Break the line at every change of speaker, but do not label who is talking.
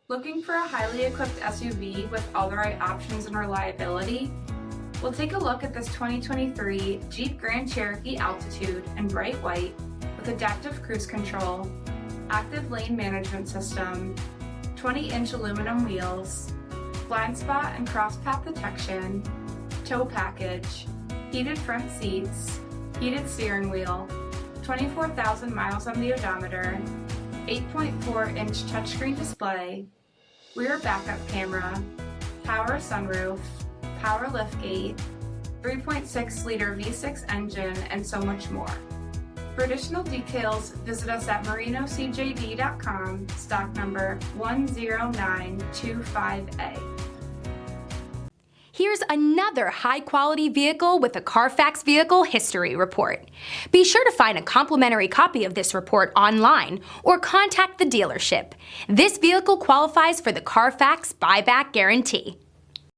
Looking for a highly equipped SUV with all the right options and reliability? We'll take a look at this 2023 Jeep Grand Cherokee Altitude in bright white with adaptive cruise control, active lane management system, 20-inch aluminum wheels, blind spot and cross path detection, tow package, heated front seats, heated steering wheel, 24,000 miles on the odometer, 8.4-inch touchscreen display, rear backup camera, power sunroof, power liftgate, 3.6-liter V6 engine, and so much more. For additional details, visit us at marinocjd.com, stock number 10925A.
Here's another high-quality vehicle with a CARFAX Vehicle History Report. Be sure to find a complimentary copy of this report online or contact the dealership. This vehicle qualifies for the CARFAX Buyback Guarantee.